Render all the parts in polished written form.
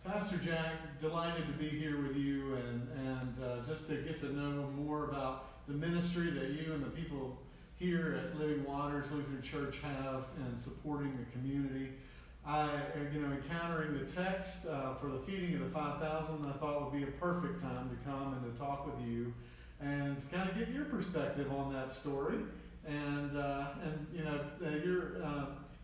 Pastor Jack, delighted to be here with you and just to get to know more about the ministry that you and the people here at Living Waters Lutheran Church have in supporting the community. Encountering the text for the feeding of the 5,000, I thought would be a perfect time to come and to talk with you and to kind of get your perspective on that story and your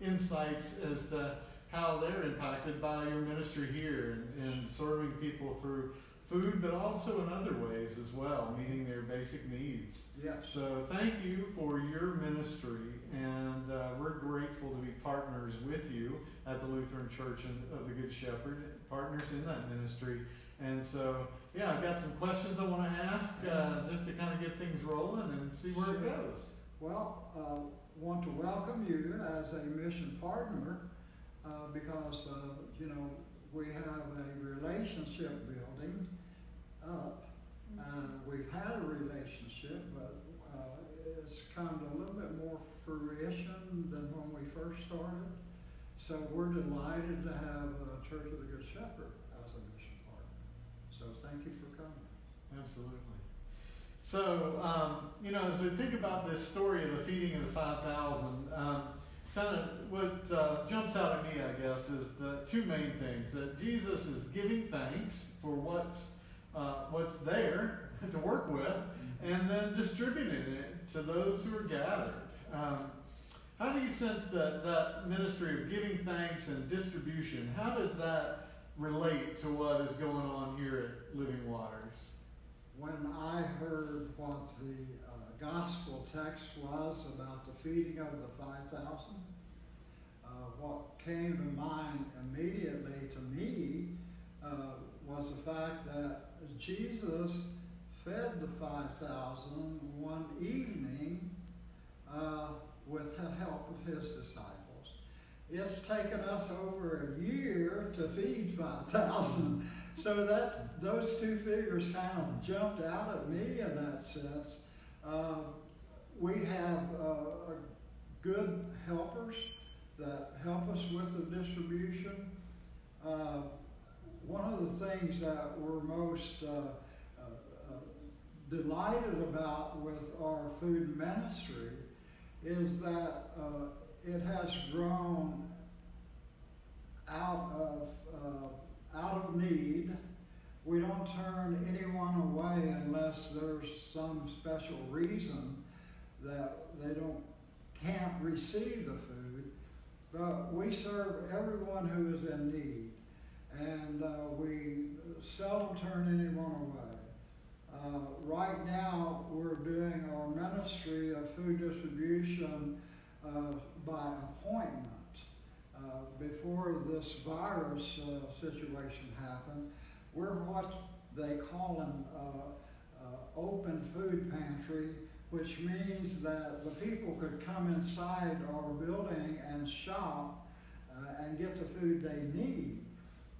insights as to how they're impacted by your ministry here and serving people through food, but also in other ways as well, meeting their basic needs. Yes. So thank you for your ministry, and we're grateful to be partners with you at the Lutheran Church of the Good Shepherd, partners in that ministry. And so, I've got some questions I want to ask just to kind of get things rolling and see where it goes. Well, want to welcome you as a mission partner because, we have a relationship building up. We've had a relationship, but it's come to a little bit more fruition than when we first started. So we're delighted to have Church of the Good Shepherd as a mission partner. So thank you for coming. Absolutely. So, as we think about this story of the feeding of the 5,000, kind of what jumps out at me, I guess, is the two main things. That Jesus is giving thanks for what's there to work with, and then distributing it to those who are gathered. How do you sense that ministry of giving thanks and distribution, how does that relate to what is going on here at Living Waters? When I heard what the gospel text was about the feeding of the 5,000, what came to mind immediately to me was the fact that Jesus fed the 5,000 one evening with the help of his disciples. It's taken us over a year to feed 5,000. So those two figures kind of jumped out at me in that sense. We have good helpers that help us with the distribution. One of the things that we're most delighted about with our food ministry is that it has grown out of need. We don't turn anyone away unless there's some special reason that they can't receive the food. But we serve everyone who is in need, and we seldom turn anyone away. Right now, we're doing our ministry of food distribution by appointment. Before this virus situation happened, we're what they call an open food pantry, which means that the people could come inside our building and shop and get the food they need.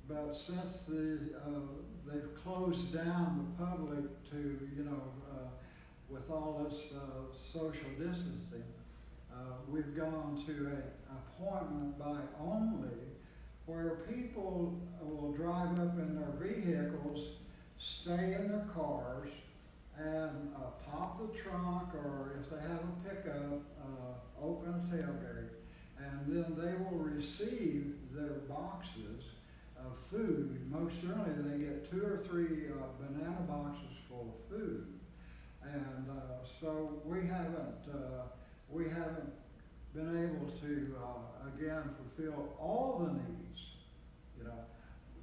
But since they've closed down the public to, with all this social distancing, we've gone to an appointment by only, where people will drive up in their vehicles, stay in their cars, and pop the trunk, or if they have a pickup, open a tailgate, and then they will receive their boxes of food. Most generally, they get 2 or 3 banana boxes full of food, and so we haven't been able to again fulfill all the needs.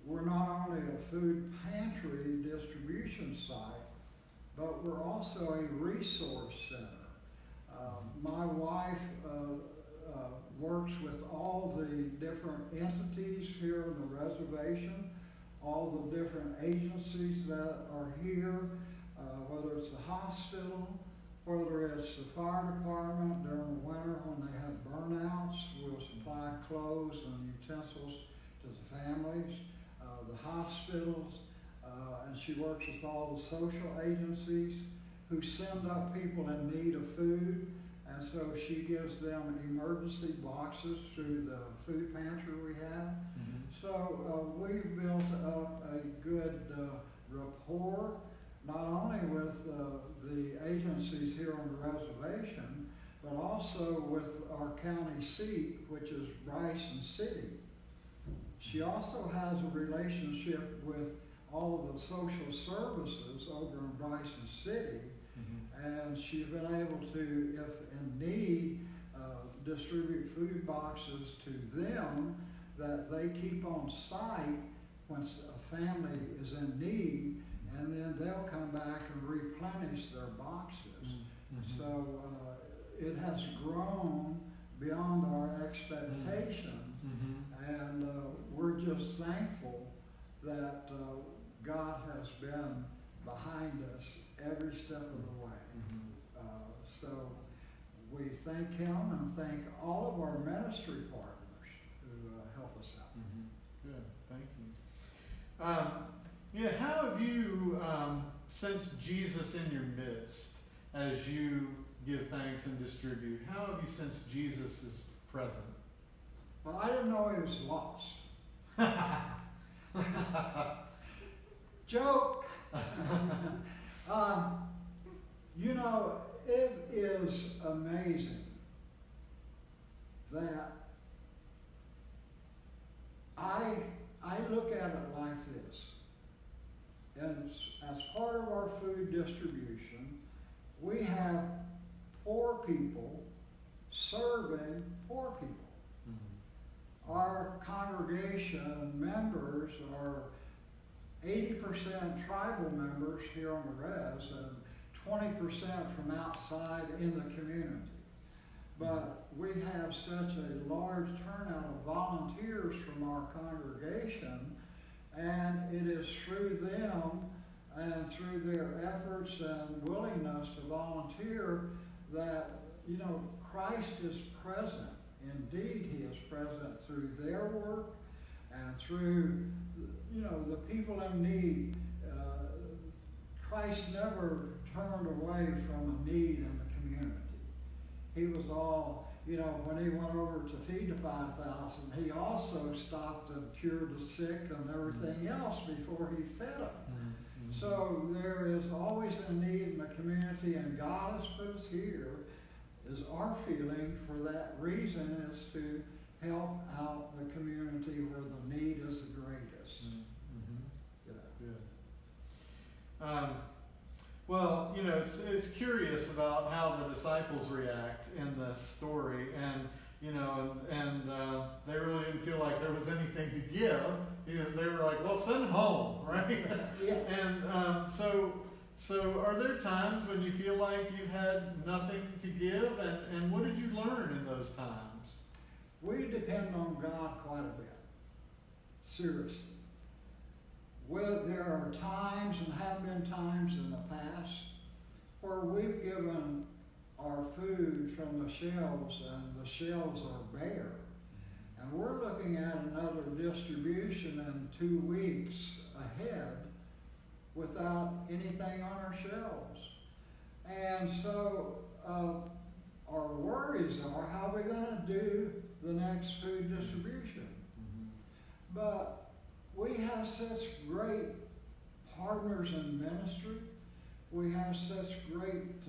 We're not only a food pantry distribution site, but we're also a resource center. My wife works with all the different entities here on the reservation, all the different agencies that are here, whether it's the hospital, whether it's the fire department during the winter when they have burnouts, we'll supply clothes and utensils to the families, the hospitals, and she works with all the social agencies who send up people in need of food, and so she gives them emergency boxes through the food pantry we have. Mm-hmm. So we've built rapport, not only with the agencies here on the reservation, but also with our county seat, which is Bryson City. She also has a relationship with all of the social services over in Bryson City, and she's been able to, if in need, distribute food boxes to them that they keep on site when a family is in need, and then they'll come back and replenish their boxes. So it has grown beyond our expectations, and we're just thankful that God has been behind us every step of the way. So we thank Him and thank all of our ministry partners who help us out. Good, thank you. Yeah, how have you sensed Jesus in your midst as you give thanks and distribute? How have you sensed Jesus is present? Well, I didn't know He was lost. Joke! You know, it is amazing that I look at it like this. And as part of our food distribution, we have poor people serving poor people. Our congregation members are 80% tribal members here on the res and 20% from outside in the community. But we have such a large turnout of volunteers from our congregation, and it is through them and through their efforts and willingness to volunteer that, you know, Christ is present. Indeed, He is present through their work and through, you know, the people in need. Christ never turned away from a need in the community. He was all, you know, when He went over to feed the 5,000, He also stopped and cured the sick and everything else before He fed them. So there is always a need in the community, and God has put us here. Is our feeling for that reason is to help out the community where the need is the greatest. Good. Well, you know, it's curious about how the disciples react in this story, and you know, and they really didn't feel like there was anything to give because they were like, "Well, send them home," right? Yes. And so are there times when you feel like you've had nothing to give, and what did you learn in those times? We depend on God quite a bit. Seriously. Well, there are times, and have been times in the past, where we've given our food from the shelves, and the shelves are bare. And we're looking at another distribution in 2 weeks ahead without anything on our shelves. And so our worries are, how are we going to do the next food distribution? But we have such great partners in ministry. We have such great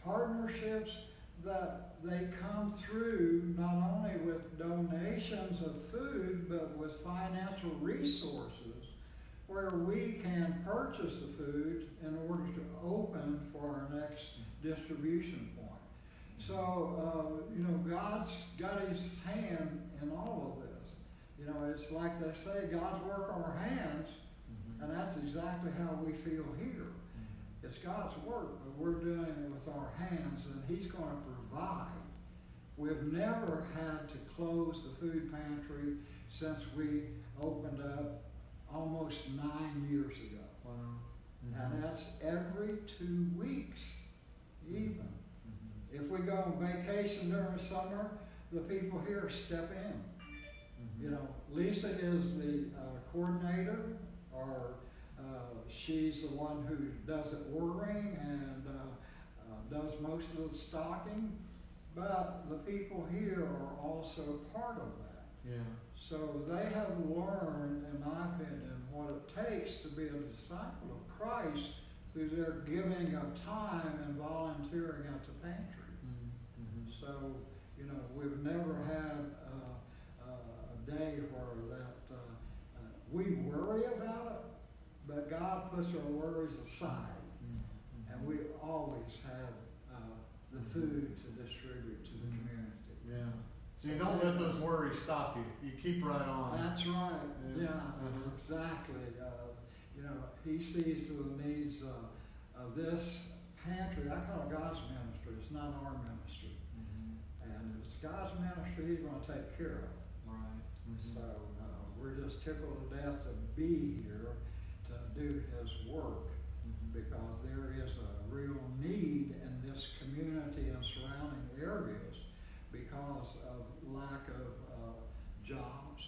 partnerships that they come through not only with donations of food, but with financial resources where we can purchase the food in order to open for our next distribution point. So, you know, God's got His hand in all of this. You know, it's like they say, God's work our hands, and that's exactly how we feel here. It's God's work, but we're doing it with our hands, and He's going to provide. We've never had to close the food pantry since we opened up almost 9 years ago. Wow. And that's every 2 weeks, even. If we go on vacation during the summer, the people here step in. You know, Lisa is the coordinator, or she's the one who does the ordering and does most of the stocking. But the people here are also part of that. Yeah. So they have learned, in my opinion, what it it takes to be a disciple of Christ through their giving of time and volunteering at the pantry. Mm-hmm. So, you know, we've never had a day where that we worry about it, but God puts our worries aside, Mm-hmm. and we always have the food to distribute to the community. Yeah. So you don't let those worries stop you. You keep right on. That's right. Yeah. Yeah, exactly. You know, he sees the needs of this pantry. I call it God's ministry. It's not our ministry. Mm-hmm. And it's God's ministry He's going to take care of. Right. Mm-hmm. So we're just tickled to death to be here to do His work, because there is a real need in this community and surrounding areas because of lack of jobs,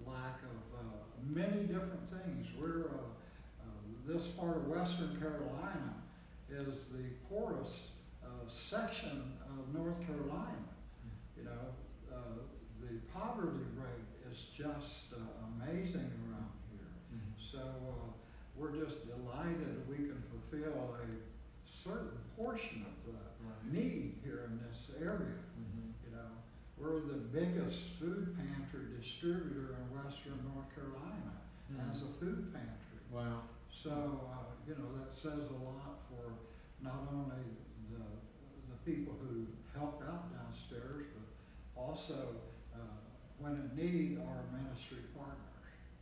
lack of many different things. We're this part of Western Carolina is the poorest section of North Carolina. You know, the poverty rate is just amazing around here. So we're just delighted we can fulfill a certain portion of the need here in this area. You know, we're the biggest food pantry distributor in Western North Carolina as a food pantry. Wow. So, you know, that says a lot for not only the people who help out downstairs, but also when in need, our ministry partners.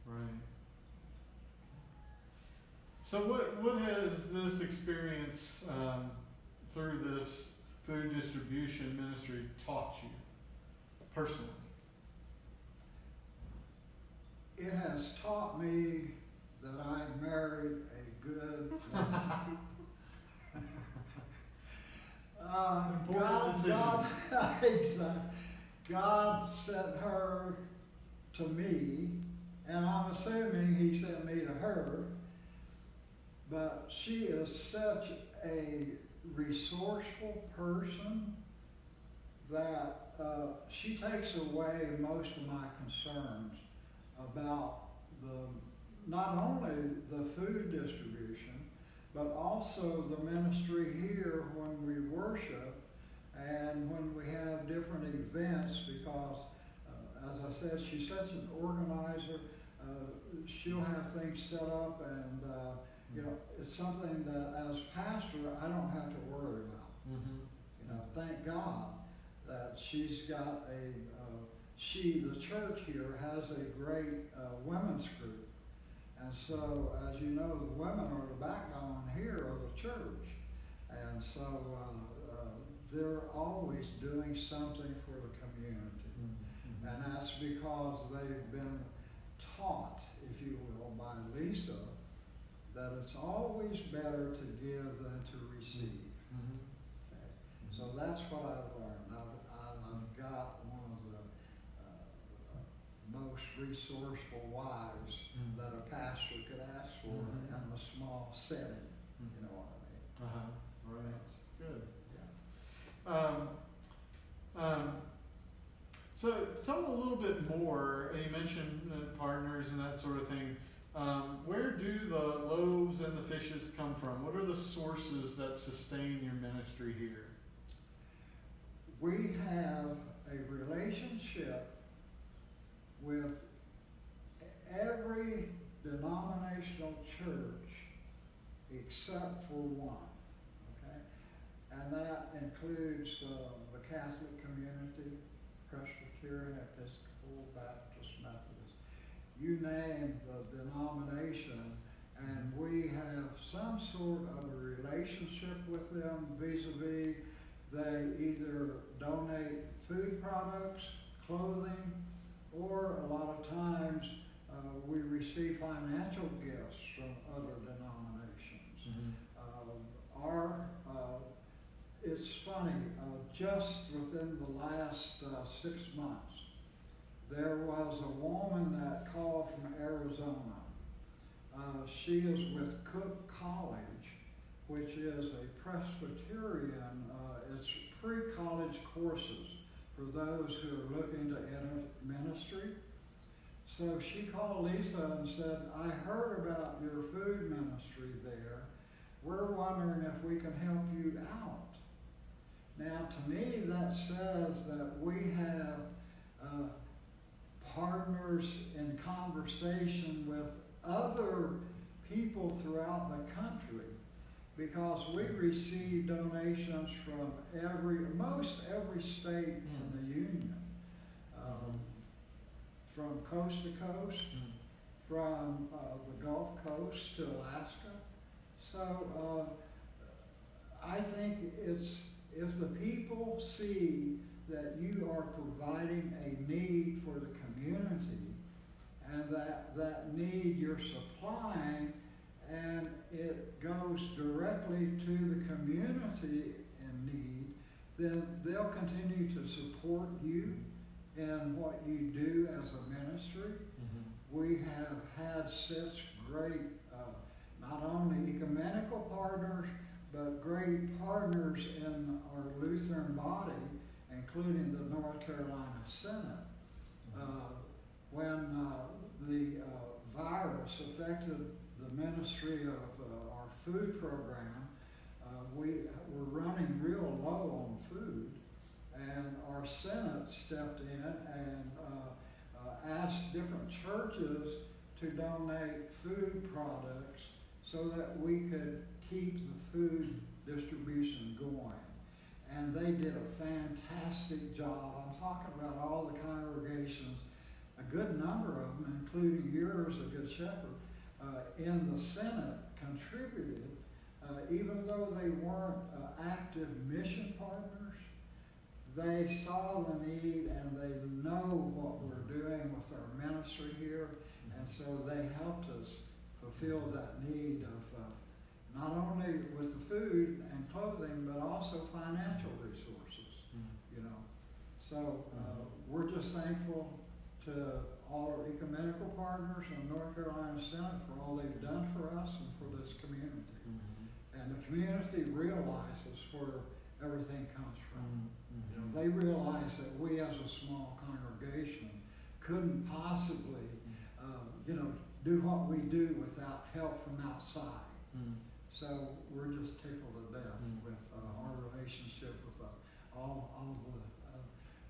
Right. So what has this experience through this food distribution ministry taught you personally? It has taught me that I married a good woman. God sent her to me, and I'm assuming He sent me to her, but she is such a resourceful person that she takes away most of my concerns about not only the food distribution, but also the ministry here when we worship and when we have different events, because as I said, she's such an organizer. She'll have things set up, and you know, it's something that as pastor I don't have to worry about. You know, thank God that she's got the church here has a great women's group. And so, as you know, the women are the backbone here of the church. And so they're always doing something for the community. And that's because they've been taught, if you will, by Lisa, that it's always better to give than to receive. Okay? So that's what I've learned. I've got one of the most resourceful wives that a pastor could ask for in a small setting. You know what I mean? Right. Good. Yeah. So tell a little bit more. You mentioned partners and that sort of thing. Where do the loaves and the fishes come from? What are the sources that sustain your ministry here? We have a relationship with every denominational church except for one, okay? And that includes the Catholic community, Presbyterian, Episcopal, Baptist, Methodist. You name the denomination, and we have some sort of a relationship with them vis-a-vis. They either donate food products, clothing, or a lot of times we receive financial gifts from other denominations. It's funny, just within the last 6 months, there was a woman that called from Arizona. She is with Cook College, which is a Presbyterian, it's pre-college courses for those who are looking to enter ministry. So she called Lisa and said, I heard about your food ministry there. We're wondering if we can help you out. Now, to me, that says that we have partners in conversation with other people throughout the country, because we receive donations from most every state in the union, from coast to coast, from the Gulf Coast to Alaska. So I think it's, if the people see that you are providing a need for the community, and that need you're supplying, and it goes directly to the community in need, then they'll continue to support you in what you do as a ministry. We have had such great, not only ecumenical partners, but great partners in our Lutheran body, including the North Carolina Senate. When the virus affected the ministry of our food program, we were running real low on food, and our Senate stepped in and asked different churches to donate food products so that we could keep the food distribution going. And they did a fantastic job. I'm talking about all the congregations, a good number of them, including yours, a Good Shepherd, in the Senate contributed, even though they weren't active mission partners. They saw the need and they know what we're doing with our ministry here, and so they helped us fulfill that need of not only with the food and clothing, but also financial resources. You know, so we're just thankful to all our ecumenical partners in North Carolina Senate for all they've done for us and for this community. And the community realizes where everything comes from. You know, they realize that we as a small congregation couldn't possibly, do what we do without help from outside. So we're just tickled to death with our relationship with all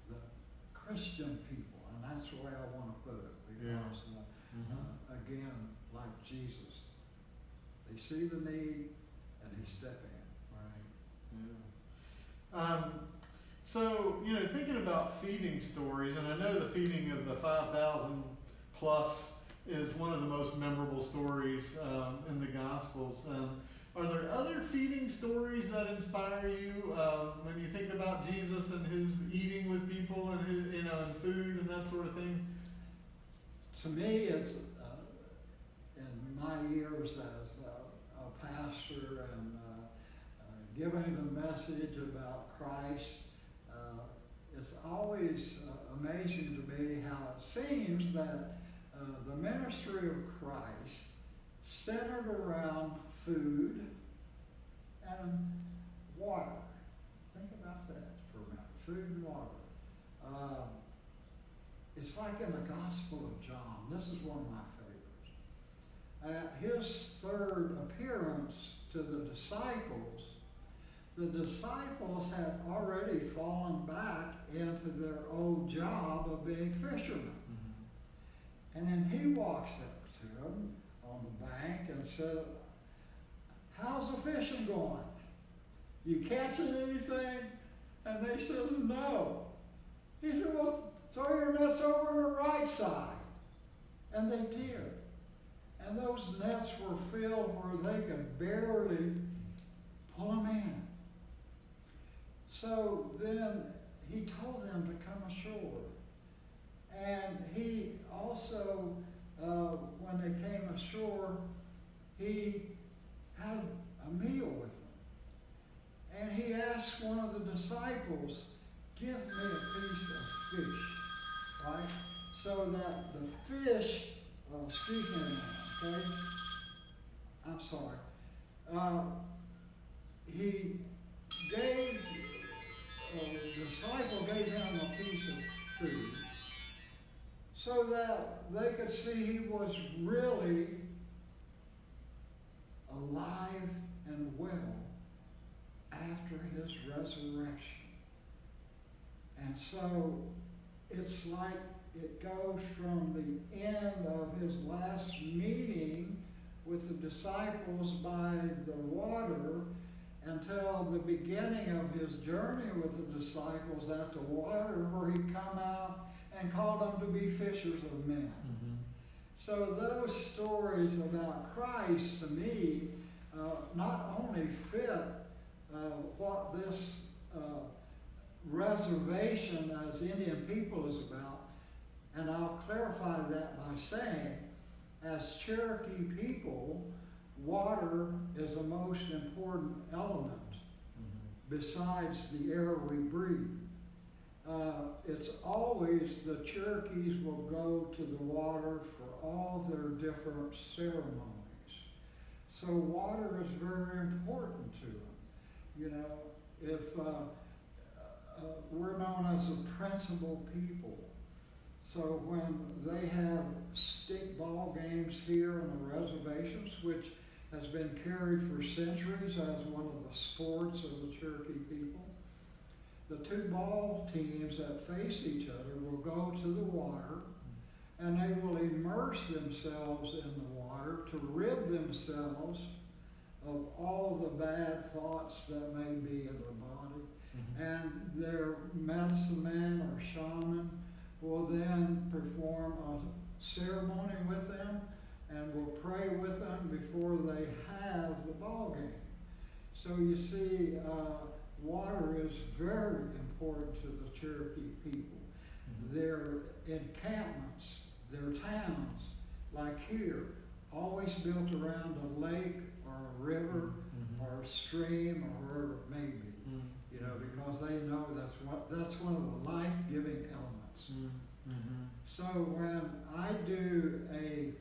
the Christian people, and that's the way I want to put it, because again, like Jesus, they see the need and they step in. Right. Yeah. So, thinking about feeding stories, and I know the feeding of the 5,000 plus is one of the most memorable stories in the Gospels. Are there other feeding stories that inspire you when you think about Jesus and his eating with people and his, and food and that sort of thing? To me, it's in my years as a pastor and giving the message about Christ, it's always amazing to me how it seems that the ministry of Christ centered around food and water. Think about that for a minute, food and water. It's like in the Gospel of John. This is one of my favorites. At his third appearance to the disciples had already fallen back into their old job of being fishermen. And then he walks up to them on the bank and said, "How's the fishing going? You catching anything?" And they said, "No." He said, "Well, throw your nets over on the right side." And they did. And those nets were filled where they could barely pull them in. So then he told them to come ashore. And he also, when they came ashore, he had a meal with them. And he asked one of the disciples, "Give me a piece of fish," right? So that the fish, speaking of, okay? I'm sorry. He gave, the disciple gave him a piece of food so that they could see he was really alive and well after his resurrection. And so it's like it goes from the end of his last meeting with the disciples by the water until the beginning of his journey with the disciples at the water, where he come out and called them to be fishers of men. Mm-hmm. So those stories about Christ, to me, not only fit what this reservation as Indian people is about, and I'll clarify that by saying, as Cherokee people, water is the most important element besides the air we breathe. It's always the Cherokees will go to the water for all their different ceremonies. So water is very important to them. You know, if we're known as the principal people. So when they have stickball games here on the reservations, which has been carried for centuries as one of the sports of the Cherokee people, the two ball teams that face each other will go to the water, and they will immerse themselves in the water to rid themselves of all the bad thoughts that may be in their body. Mm-hmm. And their medicine man or shaman will then perform a ceremony with them and will pray with them before they have the ball game. So you see, water is very important to the Cherokee people. Mm-hmm. Their encampments, their towns, like here, always built around a lake or a river or a stream or wherever it may be. You know, because they know that's one of the life-giving elements. So when I do a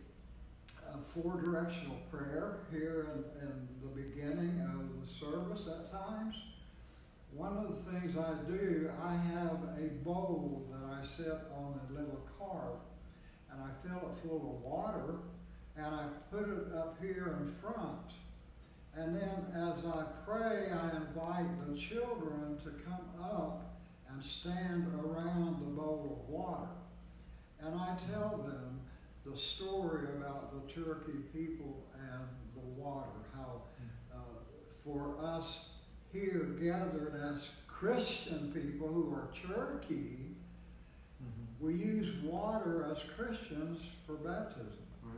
four-directional prayer here in the beginning of the service at times, one of the things I do, I have a bowl that I set on a little cart, and I fill it full of water, and I put it up here in front. And then as I pray, I invite the children to come up and stand around the bowl of water. And I tell them the story about the Cherokee people and the water, how for us here gathered as Christian people who are Cherokee, we use water as Christians for baptism. Right.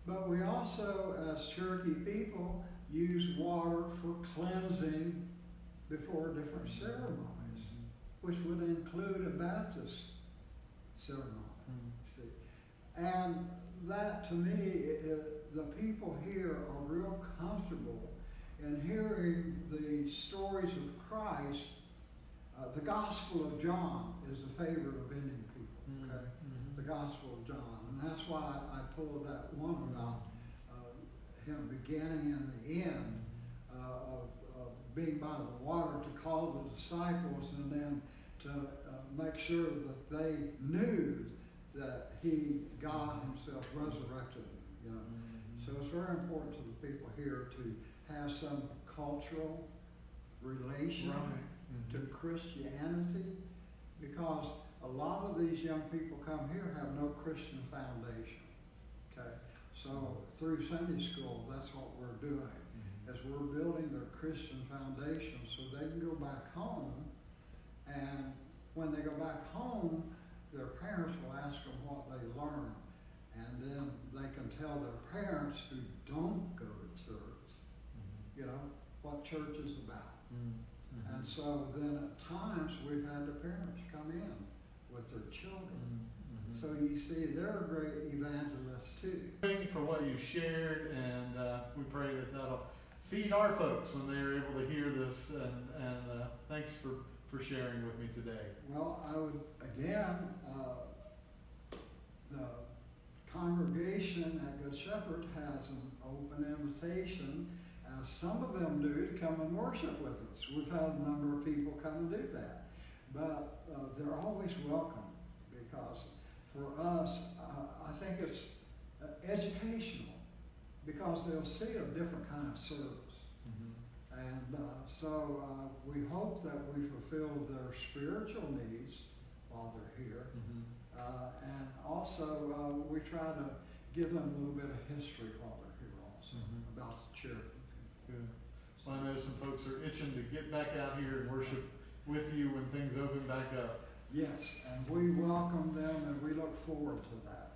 But we also, as Cherokee people, use water for cleansing before different ceremonies, which would include a Baptist ceremony. See? And that, to me, the people here are real comfortable in hearing the stories of Christ. The Gospel of John is a favorite of Indian people, okay? The Gospel of John. And that's why I pulled that one about him beginning and the end of being by the water to call the disciples and then to make sure that they knew that God himself resurrected him, you know. So it's very important to the people here to have some cultural relation to Christianity, because a lot of these young people come here have no Christian foundation, okay? So through Sunday school, that's what we're doing, is we're building their Christian foundation so they can go back home, and when they go back home, their parents will ask them what they learned, and then they can tell their parents who don't go to church, you know, what church is about. And so then at times we've had the parents come in with their children. So you see, they're great evangelists too. Thank you for what you've shared, and we pray that that'll feed our folks when they're able to hear this, and thanks for sharing with me today. Well, I would, again, the congregation at Good Shepherd has an open invitation, as some of them do, to come and worship with us. We've had a number of people come and do that. But they're always welcome, because for us, I think it's educational, because they'll see a different kind of service. Mm-hmm. And so we hope that we fulfill their spiritual needs while they're here. Mm-hmm. And also we try to give them a little bit of history while they're here also, Mm-hmm. about the Cherokee people. Good. So I know some folks are itching to get back out here and worship with you when things open back up. Yes, and we welcome them and we look forward to that.